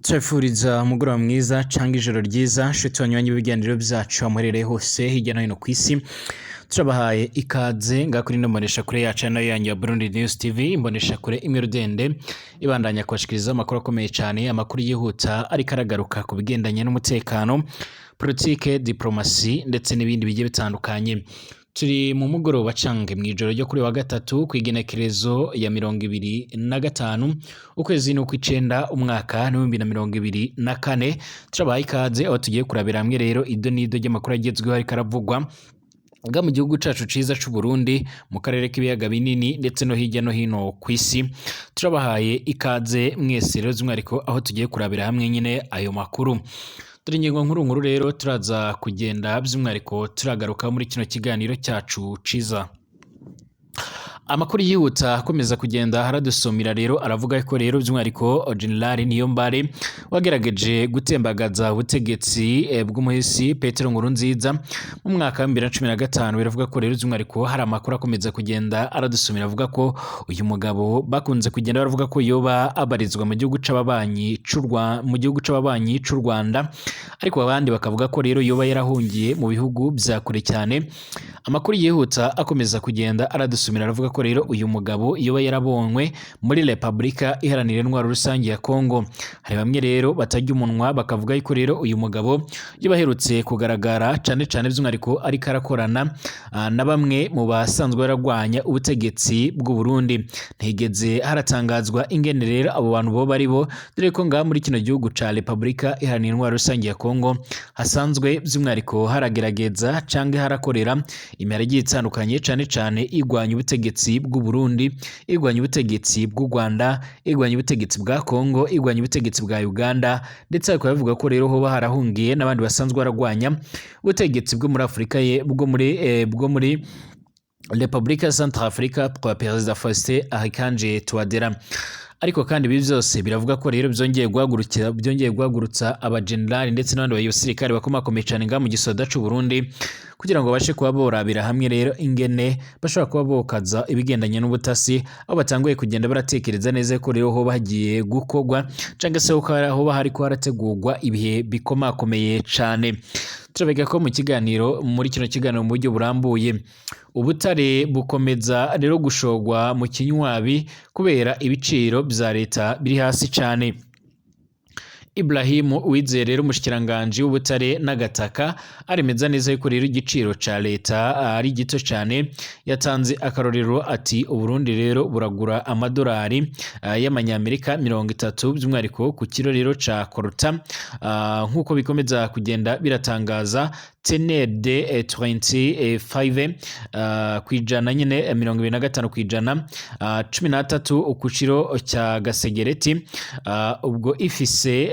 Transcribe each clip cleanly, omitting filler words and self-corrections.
Turifuriza umugoroba mwiza canke ijoro ryiza nshuti banywanyi b'ibiganiro vyacu aho muherereye hose hirya no hino kw'isi. Turabahaye ikaze ngaha kuri ino mboneshakure yacu nayo yanyu ya Burundi News TV, imboneshakure imwe rudende ibandanya kubashikiriza amakuru akomeye cane, amakuru yihuta ariko aragaruka ku bigendanye n'umutekano, politike, diplomasi ndetse n'ibindi bigiye bitandukanye. Turi mu mugoroba canke mw'ijoro ryo kuri wa gatatu kw'igenekerezo ya 25 ukwezi n'ukw'icenda umwaka w'2024. Turabahaye ikaze aho tugiye kurabira hamwe rero ido n'ido ry'amakuru agezweho ariko aravugwa nga mu gihugu cacu ciza c'u Burundi, mu karere k'ibiyaga binini ndetse no hirya no hino kw'isi. Turabahaye ikaze mwese rero z'umwihariko aho tugiye kurabira hamwe nyine ayo makuru. Dore ingingo nkuru rero turaza kugenda by'umwihariko turagaruka muri kino kiganiro cyacu ciza. Amakuru yihuta akomeza kugenda haradusomira rero aravuga ko rero by'umwihariko General Niyombare wagerageje gutembagaza ubutegetsi bw'umuhisi Petero Nkurunziza mu mwaka wa 2015. Biravuga ko rero by'umwihariko hari amakuru akomeza kugenda aradusomira avuga ko uyu mugabo bakunze kugenda baravuga ko yoba abarizwa mu gihugu c'ababanyi c'u Rwanda, ariko abandi bakavuga ko rero yoba yarahungiye mu bihugu bya kure cyane. Amakuru yihuta akomeza kugenda aradusomira aravuga ko rero uyu mugabo yoba yarabonywe muri Republika Iharanira Intwaro Rusange ya Kongo. Hari bamwe rero batajya umunwa bakavuga yuko rero uyu mugabo yoba aherutse kugaragara cane by'umwihariko ariko arakorana na bamwe mu basanzwe baragwanya ubutegetsi bw'u Burundi. Ntigeze haratangazwa ingene rero abo bantu bo bari bo, dore ko ngaha muri kino gihugu ca Republika Iharanira Intwaro Rusange ya Kongo hasanzwe by'umwihariko haragerageza canke harakorera imihari igiye itandukanye cane igwanya ubutegetsi bw'u Burundi, igwanya ubutegetsi bw'u Rwanda, igwanya ubutegetsi bwa Kongo, igwanya ubutegetsi bwa Uganda, ndetse ariko bavuga ko rero hoba harahungiye n'abandi basanzwe baragwanya ubutegetsi bwo muri Afrika bwo muri Republika Centrafrica kwa Perezida Faustin Archange Touadera. Ariko kandi ibi byose biravuga ko rero byongeye guhagurutsa abagenerali ndetse n'abandi bayosirikare bakomakomeye cyane nga mu gisoda c'u Burundi, kugira ngo bashe kuba borabira hamwe rero ingene bashobora kuba bokaza ibigendanye n'ubutasi, aho batanguye kugenda baratekereza neza ko rero hoba hagiye gukogwa canke se hoba hariko harategurwa ibihe bikomakomeye cane. Turabega ko muri kino kiganiro mu buryo burambuye ubutare bukomeza rero gushogwa mu kinywabi kubera ibiciro vya leta biri hasi cane. Ibrahim Uwizeye rero umushikiranganje w'ubutare n'agataka aremeza neza yuko rero igiciro ca leta ari gito cane. Yatanze akarorero ati Uburundi rero buragura amadolari y'amanyamerika 30 by'umwihariko ku kilo rero ca coltan, nk'uko bikomeza kugenda biratangaza TND 25 kwijana nyine 25 kwijana 13 ku kilo cya gasegereti, ubwo ifise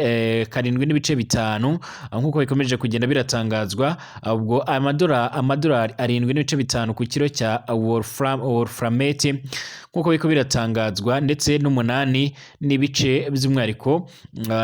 7.5 nk'uko bikomeje kugenda biratangazwa. Ubwo amadolari 7.5 ku kilo cya wolframate nk'uko biko biratangazwa, ndetse n'8 n'ibice by'umwihariko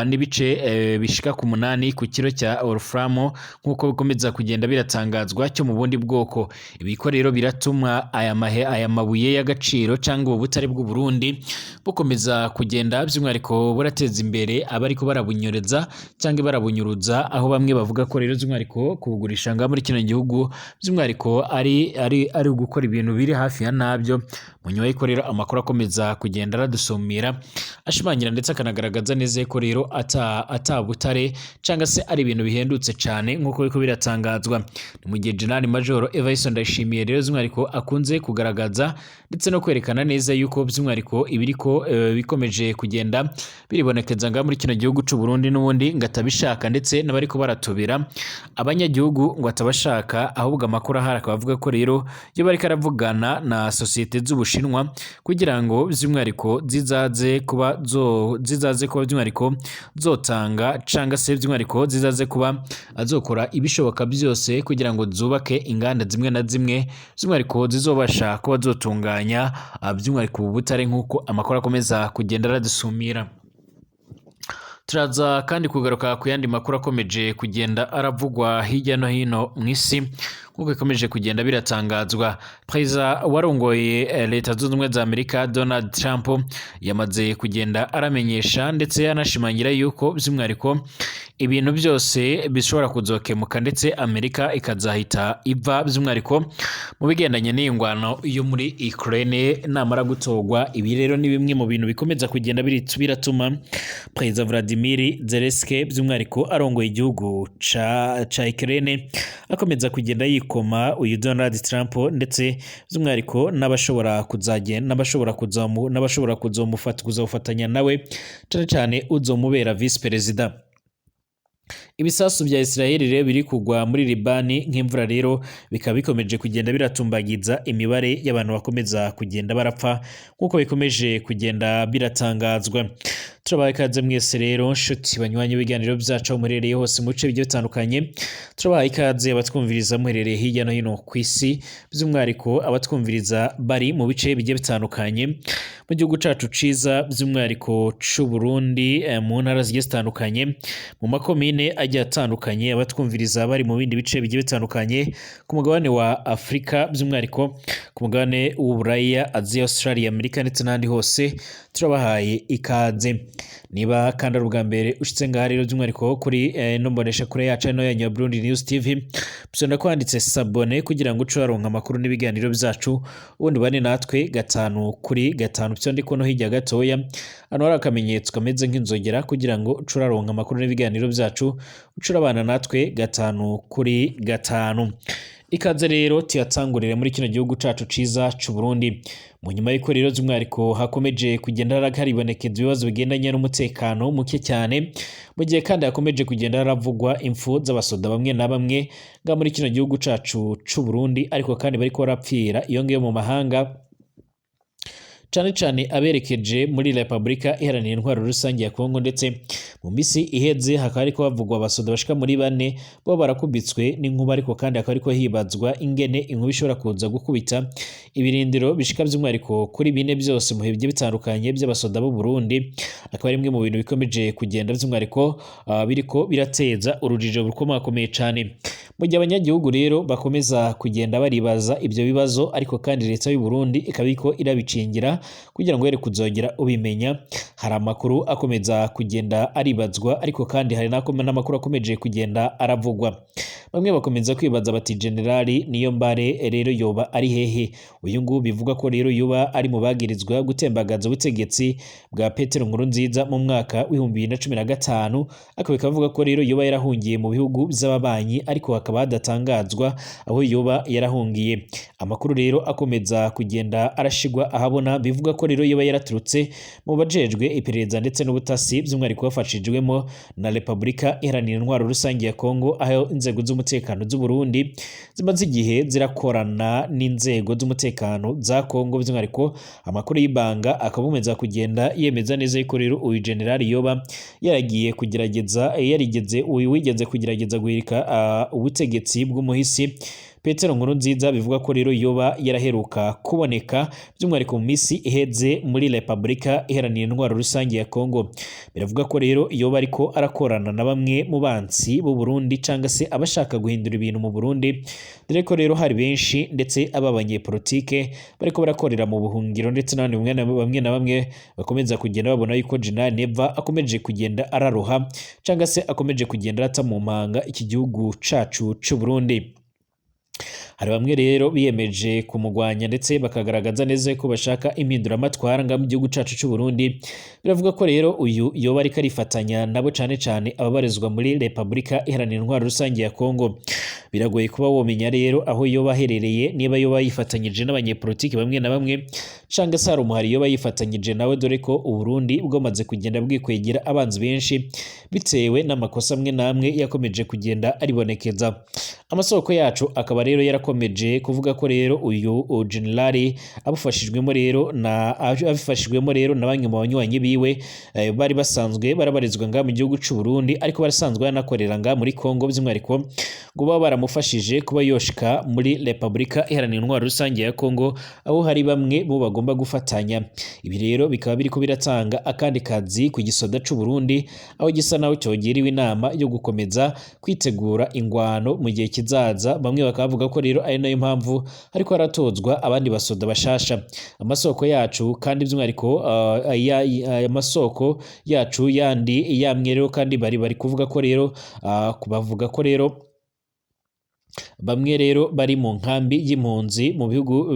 n'ibice bishika ku 8 ku kilo cya wolframo nk'uko bikomeza kugenda biratangazwa cyo mu bundi bwoko. Ibiko rero biratuma aya mabuye y'agaciro cyangwa ubutare bw'u Burundi bukomeza kugenda by'umwihariko burateza imbere abariko barabunyoreza cyangwa barabunyuruza, aho bamwe bavuga ko rero by'umwihariko kubugurisha nga muri kino gihugu by'umwihariko ari gukora ibintu biri hafi ya nabyo. Munyuma y'iko rero amakuru akomeza kugenda aradusumira ashimangira ndetse akanagaragaza neza ko rero atabutare cyangwa se ari ibintu bihendutse cyane nk'uko biko biratangazwa. Ni mu gihe General Major Evariste Ndayishimiye rero by'umwihariko akunze kugaragaza ndetse no kwerekana neza yuko by'umwihariko ibiriko bikomeje kugenda biribonekeza nga muri kino gihugu c'u Burundi n'ubundi ngatabishaka, ndetse n'abariko baratobera abanyagihugu ngo atabashaka, ahubwo amakuru ahari akavuga ko rero yo bariko aravugana na societe z'Ubushinwa kugira ngo by'umwihariko zizaze kuba by'umwihariko zotanga canga se by'umwihariko zizaze kuba azokora ibishoboka byose kugira ngo zubake inganda zimwe na zimwe by'umwihariko zizobasha kuba zotunganya by'umwihariko ubu butare nk'uko amakuru akomeza kugenda aradusumira. Turaza kandi kugaruka ku yandi makuru akomeje kugenda aravugwa hirya no hino mw'isi, nk'uko bikomeje kugenda biratangazwa. Perezida warongoye leta zunze ubumwe za Amerika Donald Trump yamaze kugenda aramenyesha ndetse anashimangira yuko by'umwihariko ibintu byose bishobora kuzokemuka ndetse Amerika ikazahita iva by'umwihariko mu bigendanye n'ingwano yo muri Ukraine namara gutorwa. Ibi rero ni bimwe mu bintu bikomeza kugenda biratuma Perezida Vladimir Zelensky by'umwihariko arongoye igihugu ca Ukraine akomeza kugenda yikoma uyu Donald Trump ndetse by'umwihariko n'abashobora kuzomufatanya nawe cyane cyane uzomubera vice perezida. Ibisasu bya Israel rero biri kugwa muri Libani nk'imvura rero bikaba bikomeje kugenda biratumbagiza imibare y'abantu bakomeza kugenda barapfa nk'uko bikomeje kugenda biratangazwa. Turabaye ikaze mwese rero nshuti banywanyi b'ibiganiro byacu muherereye hose mu bice bigiye bitandukanye. Turabaye ikaze abatwumviriza muherereye hirya no hino ku isi, by'umwihariko abatwumviriza bari mu bice bigiye bitandukanye mu gihugu cacu ciza, by'umwihariko c'u Burundi, mu ntara zigiye zitandukanye, mu makomine agiye atandukanye, abatwumviriza bari mu bindi bice bigiye bitandukanye ku mugabane wa Afrika, by'umwihariko ku mugabane w'Uburaya, Aziya, Australia, Amerika ndetse n'ahandi hose. Turabahaye ikaze. Niba kandi ari ubwa mbere ushitse ngaha rero by'umwihariko kuri no mbonesha kure yacu no ya Burundi News TV, bisonda kwanditse sabone kugira ngo uce waronka amakuru n'ibiganiro byacu ubundi bane natwe 5 byo ndiko no hirya gatoya hano hari akamenyetso kameze nk'inzogera kugira ngo uce waronka amakuru n'ibiganiro byacu uce urabana natwe 5 ikaze rero tuyatangurire muri kino gihugu cacu ciza c'u Burundi. Mu nyuma y'uko rero by'umwihariko hakomeje kugenda haribonekeza ibibazo bigendanye n'umutekano muke cyane, mu gihe kandi hakomeje kugenda haravugwa impfu z'abasoda bamwe na bamwe nga muri kino gihugu cacu c'u Burundi, ariko kandi bariko barapfira iyo ngiyo mu mahanga cyane aberekeje muri Repubulika Iharanira Intwaro Rusange ya Kongo, ndetse mu misi iheze hakaba ariko bavugwa abasoda bashika muri 4 bo barakubitswe n'inkuba, ariko kandi hakaba ariko hibazwa ingene inkuba ishobora kuza gukubita ibirindiro bishika by'umwihariko kuri 4 byose mu bihe bitandukanye by'abasoda b'u Burundi. Akaba ari imwe mu bintu bikomeje kugenda by'umwihariko biriko birateza urujijo rukomakomeye cyane, mu gihe abanyagihugu rero bakomeza kugenda baribaza ibyo bibazo, ariko kandi leta y'u Burundi ikaba iriko irabicingira kugira ngo yere kuzogera ubimenya. Hari amakuru akomeza kugenda aribazwa, ariko kandi hari n'amakuru akomeje kugenda aravugwa. Bamwe bakomeza kwibaza bati Generali Niyombare rero yoba ari hehe? Uyu nguyu bivuga ko rero yoba ari mu bagirizwa gutembagaza ubutegetsi bwa Petero Nkurunziza mu mwaka w'2015, akaba bikavuga ko rero yoba yarahungiye mu bihugu by'ababanyi, ariko hakaba hadatangazwa aho yoba yarahungiye. Amakuru rero akomeza kugenda arashigwa ahabona, bivuga ko rero yoba yaraturutse mu bajejwe iperereza ndetse n'ubutasi, by'umwihariko bafashijwemo na Repubulika Iharanira Intwaro Rusange ya Kongo, aho inzego z'umutekano z'u Burundi zimaze igihe zirakorana n'inzego z'umutekano za Kongo, by'umwihariko amakuru y'ibanga akabumeza kugenda yemeza neza yuko rero uyu generali yoba yaragiye wigeze kugerageza guhirika ubutegetsi bw'umuhisi Petero Nkurunziza. Bivuga ko rero yoba yaraheruka kuboneka by'umwihariko mu misi iheze muri Repubulika Iharanira Intwaro Rusange ya Kongo. Biravuga ko rero yoba ariko arakorana na bamwe mu bansi b'u Burundi cyangwa se abashaka guhindura ibintu mu Burundi, dore ko rero hari benshi ndetse abanyepolitike bariko barakorera mu buhungiro, ndetse n'abandi bamwe na bamwe bakomeza kugenda babona yuko General Neva akomeje kugenda araroha cyangwa se akomeje kugenda arata mu mpanga iki gihugu cacu c'u Burundi. Hari bamwe rero biyemeje kumugwanya ndetse bakagaragaza neza ko bashaka impinduramatwara nga mu gihugu cacu c'u Burundi. Biravuga ko rero uyu yoba ariko arifatanya nabo cyane ababarizwa muri Repubulika Iharanira Intwaro Rusange ya Kongo. Biragoye kuba womenya rero aho yoba aherereye, niba yoba yifatanyije n'abanyepolitiki bamwe na bamwe cyangwa se hari umuhari yoba yifatanyije nawe, dore ko u Burundi bwamaze kugenda bwikwegera abanzi benshi bitewe n'amakosa amwe namwe yakomeje kugenda aribonekeza. Amasoko yacu akaba rero yarakomeje kuvuga ko rero uyu generali abifashijwemo rero na bamwe mu banywanyi biwe bari basanzwe barabarizwa nga mu gihugu c'u Burundi, ariko barasanzwe banakorera nga muri Kongo, by'umwihariko ngo baba baramufashije kuba yoshika muri Repubulika Iharanira Intwaro Rusange ya Kongo, aho hari bamwe bo bagomba gufatanya. Ibi rero bikaba biriko biratanga akandi kazi ku gisoda c'u Burundi, aho gisa naho cyogiriwe inama yo gukomeza kwitegura ingwano mu gihe kizaza. Bamwe bakavuga ko rero ari nayo mpamvu ariko haratozwa abandi basoda bashasha. Amasoko yacu kandi by'umwihariko amasoko yacu yandi yamwe rero kandi bari kuvuga ko rero bavuga ko rero bamwe rero bari mu nkambi y'impunzi mu bihugu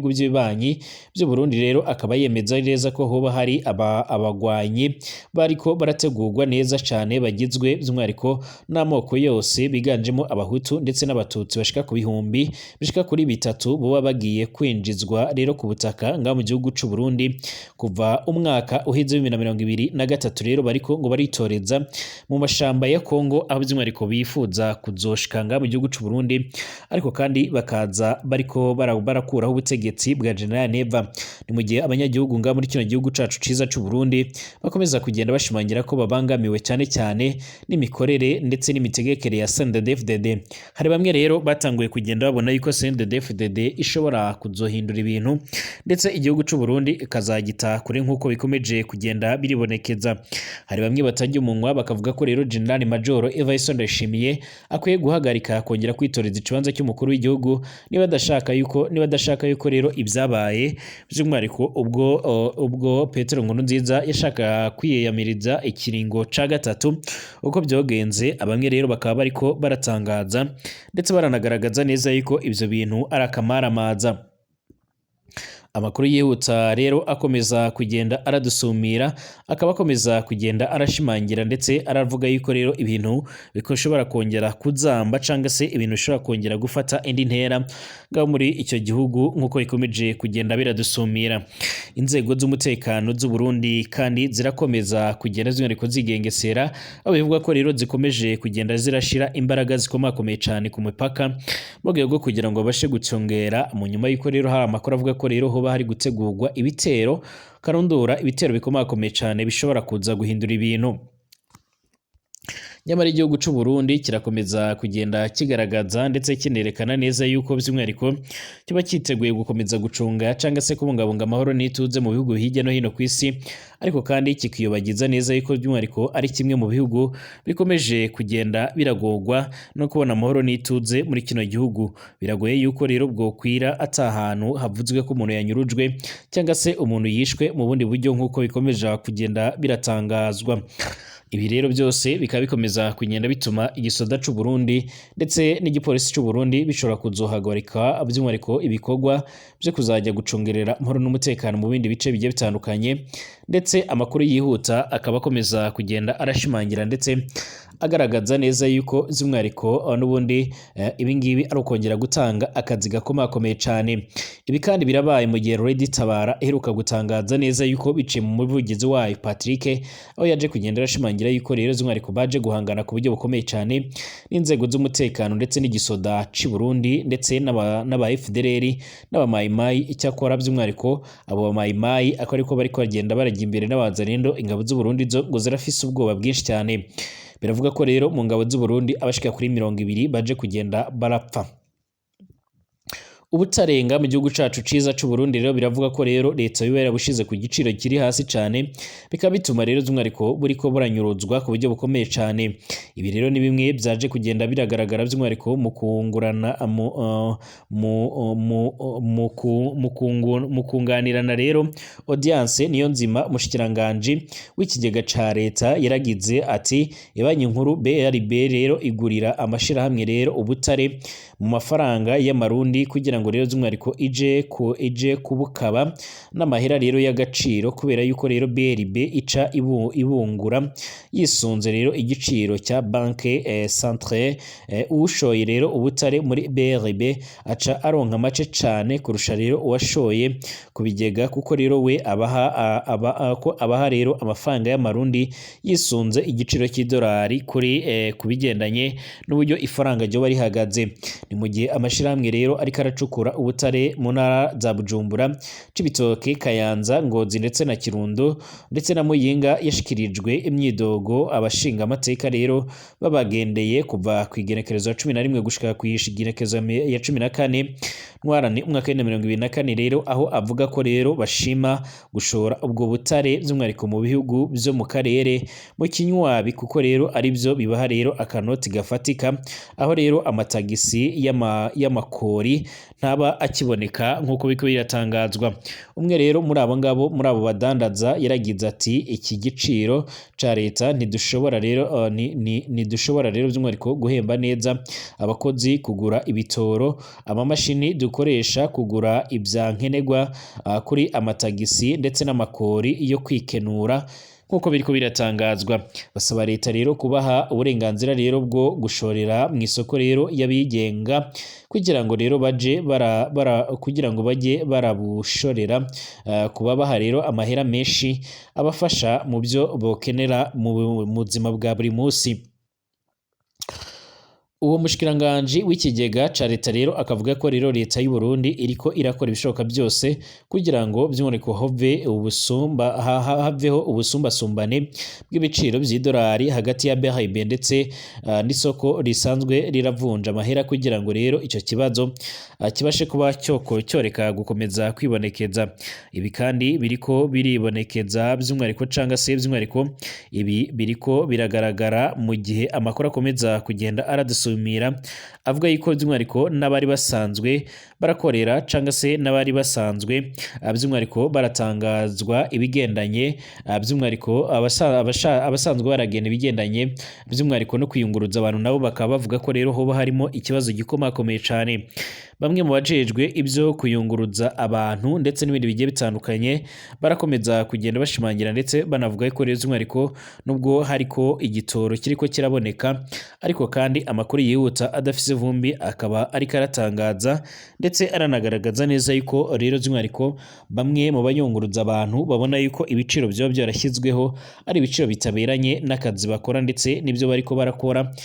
by'ibanyi by'u Burundi rero akaba yemeza neza ko hoba hari abagwanyi bariko barategurwa neza cyane bagizwe by'umwihariko n'amoko yose biganjemo abahutu ndetse n'abatutsi bashika ku bihumbi bishika kuri bitatu boba bagiye kwinjizwa rero ku butaka ngaho mu gihugu cy'u Burundi kuva umwaka uheze 2023 rero bariko ngo baritoreza mu mashamba ya Kongo aho by'umwihariko bifuza kuzoshika ngaho mu gihugu cy'u Burundi, ariko kandi bakaza bariko barakuraho ubutegetsi bwa General Neva. Ni mu gihe abanyagihugu ngaho muri kino gihugu cacu ciza cy'u Burundi bakomeza kugenda bashimangira ko babangamiwe cyane cyane n'imikorere ndetse n'imitegekere ya CNDD-FDD. Hari bamwe rero batanguye kugenda babona yuko CNDD-FDD ishobora kuzohindura ibintu ndetse igihugu cy'u Burundi ikazagita kure nk'uko bikomeje kugenda biribonekeza. Hari bamwe batajya umunwa bakavuga ko rero General Major Evariste Ndayishimiye akwiye guhagarika kongera kwitoreza ikibanza cy'umukuru w'igihugu niba adashaka yuko rero ibyabaye by'umwihariko ubwo Petero Nkurunziza yashaka kwiyamiriza ikiringo ca gatatu uko byogenze. Abamwe rero bakaba bariko baratangaza ndetse baranagaragaza neza yuko ivyo bintu ari akamaramaza. Amakuru yihuta rero akomeza kugenda aradusumira, akaba akomeza kugenda arashimangira ndetse aravuga yuko rero ibintu bikoshobora kongera kuzamba cyangwa se ibintu bishobora kongera gufata indi ntera ngaho muri icyo gihugu nk'uko ikomeje kugenda biradusumira. Inzego z'umutekano z'u Burundi kandi zirakomeza kugenda ziriko zigengesera, aho bivuga ko rero zikomeje kugenda zirashira imbaraga zikomakomeye cyane ku mupaka mu rwego rwo kugira ngo babashe gucungera. Mu nyuma y'uko rero hari amakuru avuga ko rero hoba hari gutegurwa ibitero karundura, ibitero bikomakomeye cyane bishobora kuza guhindura ibintu. Nyamara igihugu cy'u Burundi kirakomeza kugenda kigaragaza ndetse kinerekana neza yuko by'umwihariko kiba cyiteguye gukomeza gucunga cyangwa se kubungabunga amahoro n'ituze mu bihugu hirya no hino ku isi, ariko kandi kikiyobagiza neza yuko by'umwihariko ari kimwe mu bihugu bikomeje kugenda biragorwa no kubona amahoro n'ituze muri kino gihugu. Biragoye yuko rero bwokwira atahantu havuzwe ko umuntu yanyurujwe cyangwa se umuntu yishwe mu bundi buryo nk'uko bikomeje kugenda biratangazwa. Ibi rero byose bikaba bikomeza kugenda bituma igisoda cy'u Burundi ndetse n'igipolisi cy'u Burundi bishobora kuzohagarika by'umwihariko ibikorwa byo kuzajya gucungerera amahoro n'umutekano mu bindi bice bigiye bitandukanye, ndetse amakuru yihuta akaba akomeza kugenda arashimangira ndetse agaragaza neza yuko by'umwihariko n'ubundi ibi ngibi ari ukongera gutanga akazi gakomakomeye cyane. Ibi kandi birabaye mu gihe Red Tabara iheruka gutangaza neza yuko biciye mu muvugizi wayo Patrick, aho yaje kugenda arashimangira yuko rero by'umwihariko baje guhangana ku buryo bukomeye cyane n'inzego z'umutekano ndetse n'igisoda cy'u Burundi ndetse n'aba FDLR n'aba Mayimayi. Icyakora by'umwihariko abo ba Mayimayi ako ariko bari kugenda barajya imbere n'abazarendo, ingabo z'u Burundi zo ngo zirafise ubwoba bwinshi cyane. Biravuga ko rero mu ngabo z'u Burundi abashika kuri 20 baje kugenda barapfa. Ubutarenga mu gihugu cacu ciza cy'u Burundi rero biravuga ko rero leta y'ubera bushize ku giciro kiri hasi cyane, bikaba bituma rero by'umwihariko buriko buranyuruzwa ku buryo bukomeye cyane. Ibi rero ni bimwe byaje kugenda biragaragara by'umwihariko mu kungurana mu kunganirana rero. Audience niyo nzima umushikiranganje w'ikigega ca leta yaragize ati ibanyi nkuru BRB rero igurira amashirahamwe rero ubutare mu mafaranga y'amarundi kugira ngo rero by'umwihariko ije kubukaba n'amahera rero y'agaciro, kubera yuko rero BRB ica ibungura yisunze rero igiciro cya banke centre. Ushoye rero ubutare muri BRB aca aronka make cyane kurusha rero uwashoye kubigega, kuko rero we abaha rero amafaranga y'amarundi yisunze igiciro cy'idolari kuri kubigendanye n'uburyo ifaranga ryo bari hagaze. Ni mu gihe amashirahamwe rero ariko gucukura ubutare mu ntara za Bujumbura, Cibitoke, Kayanza, Ngozi ndetse na Kirundo ndetse na Muyinga yashikirijwe imyidogo abashinga amateka rero babagendeye kuva ku igenekerezo ya 11 gushika ku igenekerezo ya 14 Ntwarane umwaka wa 2024 rero aho avuga ko rero bashima gushora ubwo butare by'umwihariko mu bihugu byo mu karere mu kinywabi kuko rero ari byo bibaha rero akanoti gafatika, aho rero amatagisi y'amakori ntaba akiboneka nk'uko biko biratangazwa. Umwe rero muri abo badandaza yaragize ati iki giciro ca leta ntidushobora rero by'umwihariko guhemba neza abakozi, kugura ibitoro, amamashini dukoresha, kugura ibya nkenerwa kuri amatagisi ndetse n'amakori yo kwikenura nk'uko biriko biratangazwa. Basaba leta rero kubaha uburenganzira rero bwo gushorera mu isoko rero y'abigenga kugira ngo rero bajye barabushorera kubabaha rero amahera menshi abafasha mu byo bokenera mu buzima bwa buri munsi. Uwo mushikiranganji w'ikigega ca leta rero akavuga ko rero leta y'u Burundi iriko irakora ibishoboka byose kugira ngo by'umwihariko haveho ubusumbasumbane bw'ibiciro by'idolari hagati ya BRB ndetse n'isoko risanzwe riravunja amahera kugira ngo rero icyo kibazo kibashe kuba cyoreka gukomeza kwibonekeza. Ibi kandi biriko biribonekeza by'umwihariko canga se by'umwihariko ibi biriko biragaragara mu gihe amakuru akomeza kugenda aradusumira avuga yuko by'umwihariko n'abari basanzwe barakorera canga se n'abari basanzwe by'umwihariko baratangazwa ibigendanye by'umwihariko abasanzwe baragenda ibigendanye by'umwihariko no kwiyunguruza abantu nabo bakaba bavuga ko rero hoba harimo ikibazo gikomakomeye cyane. Bamwe mu bajejwe ibyo kuyunguruza abantu ndetse n'ibindi bigiye bitandukanye barakomeza kugenda bashimangira ndetse banavuga ko rero by'umwihariko nubwo hariko igitoro kiriko kiraboneka ariko kandi amakuru yihuta adafise vumbi akaba ariko aratangaza ndetse aranagaragaza neza yuko rero by'umwihariko bamwe mu bayunguruza abantu babona yuko ibiciro byo byarashyizweho ari ibiciro bitaberanye n'akazi bakora ndetse n'ibyo bariko barakora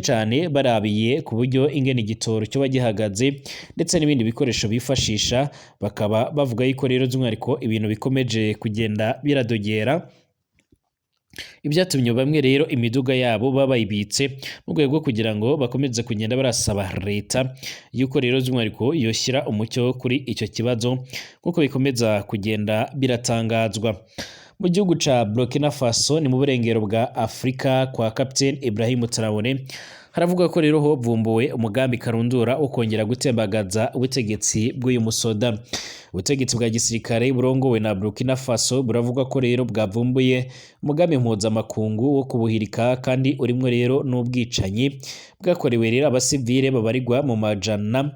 cyane barabiye ku buryo ingene igitoro cyo bagihagaze ndetse n'ibindi bikoresho bifashisha, bakaba bavuga yuko rero by'umwihariko ibintu bikomeje kugenda biradogera, ibyatumye bamwe rero imiduga yabo babayibitse mu rwego kugira ngo bakomeze kugenda barasaba leta yuko rero by'umwihariko yoshyira umucyo kuri icyo kibazo kuko bikomeza kugenda biratangazwa. Mu gihugu ca Burkina Faso ni mu burengero bwa Afrika kwa Captain Ibrahim Traoré haravuga ko rero hovumbuwe umugambi karundura wo kongera gutembagaza ubutegetsi bw'uyu musoda. Ubutegetsi bwa gisirikare burongowe na Burkina Faso buravuga ko rero bwavumbuye umugambi mpuzamakungu wo kubuhirika kandi urimwe rero n'ubwicanyi bwakorewe rero abasivile babarirwa mu majana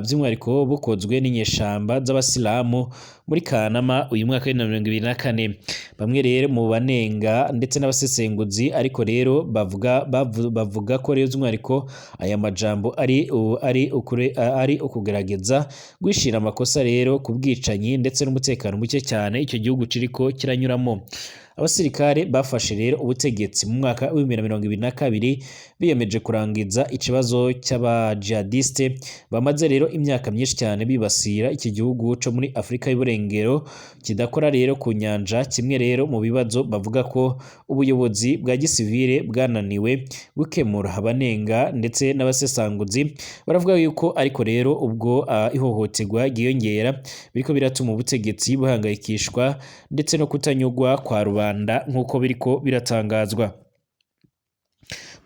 by'umwihariko bukozwe n'inyeshamba z'abasilamu muri Kanama uyu mwaka wa 2024. Bamwe rero mu banenga ndetse n'abasesenguzi ariko rero bavuga ko rero by'umwihariko aya majambo ari ukugerageza gwishira amakosa rero ku bwicanyi ndetse n'umutekano muke cyane icyo gihugu kiriko kiranyuramo. Abasirikare bafashe rero ubutegetsi mu mwaka wa 2022 biyemeje kurangiza ikibazo cy'abajihadiste bamaze rero imyaka myinshi cyane bibasira iki gihugu cyo muri Afrika y'Uburengero kidakora rero ku nyanja. Kimwe rero mu bibazo bavuga ko ubuyobozi bwa gisivile bwananiwe gukemura. Abanenga ndetse n'abasesanguzi baravuga yuko ariko rero ubwo ihohoterwa giyongera biriko biratuma ubutegetsi buhangayikishwa ndetse no kutanyugwa kwa rubanda nk'uko biriko biratangazwa.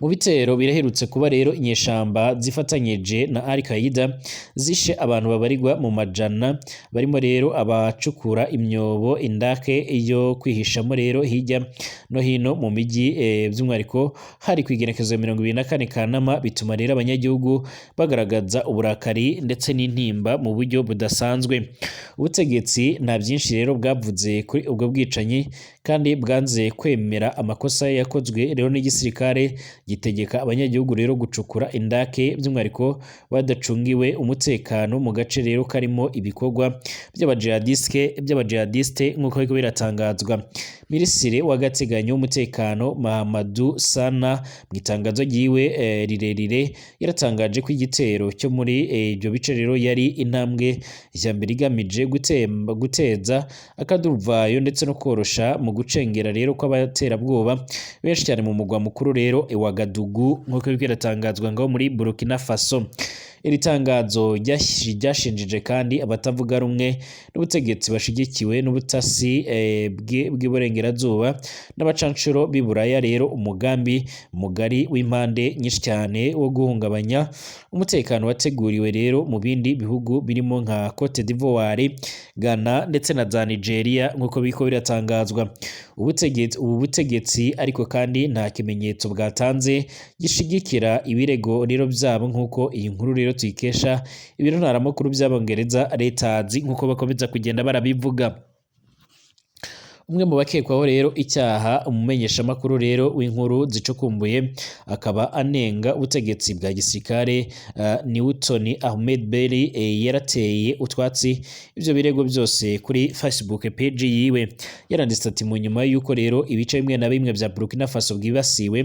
Mu bitero biraherutse kuba rero inyeshamba zifatanyije na Al-Qaeda zishe abantu babarirwa mu majana barimo rero abacukura imyobo indake yo kwihishamo rero hirya no hino mu miji by'umwihariko hari kwigenekezo 24 Kanama, bituma rero abanyagihugu bagaragaza uburakari ndetse n'intimba mu buryo budasanzwe. Ubutegetsi nta byinshi rero bwavuze kuri ubwo bwicanyi kandi bwanze kwemera amakosa yakozwe rero n'igisirikare gitegeka abanyagihugu rero gucukura indake by'umwihariko badacungiwe umutekano mu gace rero karimo ibikorwa by'abajihadiste nk'uko biriko biratangazwa. Minisitiri w'agateganyo w'umutekano Mahamadou Sana mu itangazo ryiwe rirerire yaratangaje ko igitero cyo muri ibyo bice rero yari intambwe ya mbere igamije guteza akaduruvayo ndetse no korosha mu gucengera rero kw'abaterabwoba benshi cyane mu mugwa mukuru rero Ouagadougou nk'uko biriko biratangazwa ngaho muri Burkina Faso. Iri tangazo ryashinjije kandi abatavuga rumwe n'ubutegetsi bashigikiwe n'ubutasi bw'iburengerazuba n'abacanshuro b'iburaya rero umugambi mugari w'impande nyinshi cyane wo guhungabanya umutekano wateguriwe rero mu bindi bihugu birimo nka Cote d'Ivoire, Ghana ndetse na za Nigeria nk'uko biriko biratangazwa. Ubu butegetsi ariko kandi nta kimenyetso bwatanze gishigikira ibirego rero byabo nk'uko iyi nkuru rero tuyikesha ibiro ntaramakuru by'Abongereza Reuters nk'uko bakomeza kugenda barabivuga. Umwe mu bakekwaho rero icyaha umumenyeshamakuru rero w'inkuru zicukumbuye akaba anenga ubutegetsi bwa gisirikare Newton Ahmed Belli yarateye utwatsi ivyo birego byose kuri Facebook page yiwe. Yaranditse ati mu nyuma yuko rero ibice bimwe na bimwe bya Burkina Faso bwibasiwe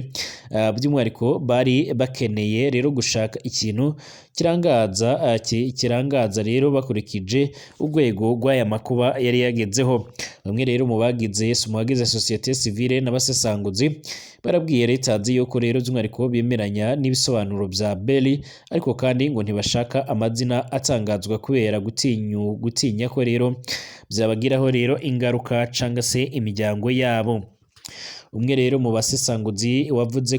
by'umwihariko bari bakeneye rero gushaka ikintu kirangaza rero bakurikije urwego rw'aya makuba yari yagezeho. Bamwe rero mu bagize societe civile n'abasesanguzi barabwiye Reuters yuko rero by'umwihariko bemeranya n'ibisobanuro bya Belli ariko kandi ngo ntibashaka amazina atangazwa kubera gutinya ko rero byabagiraho rero ingaruka canga se imiryango yabo. Umwe rero mu basesanguzi wavuze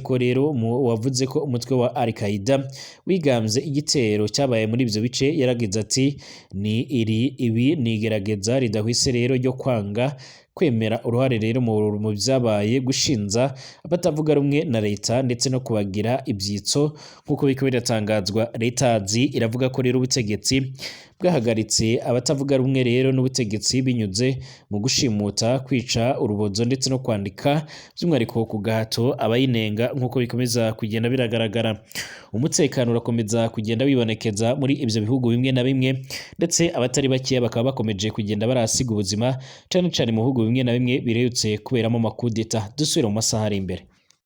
ko umutwe wa Al-Qaeda wigamze igitero cyabaye muri ibyo bice yaragize ati ibi ni igerageza ridahwise rero ryo kwanga kwemera uruhare rero mu byabaye gushinza abatavuga rumwe na leta ndetse no kubagira ibyitso nk'uko biriko biratangazwa. Reuters iravuga ko rero ubutegetsi bwahagaritse abatavuga rumwe rero n'ubutegetsi binyuze mu gushimuta, kwica urubozo ndetse no kwandika by'umwihariko ku gahato abayinenga nk'uko bikomeza kugenda biragaragara. Umutekano urakomeza kugenda wibonekeza muri ibyo bihugu bimwe na bimwe ndetse abatari bakeya bakaba bakomeje kugenda barasiga ubuzima cyane cyane mu bihugu bimwe na bimwe bireyutse kuberamo amakudeta. Dusubira mu masaha ari imbere.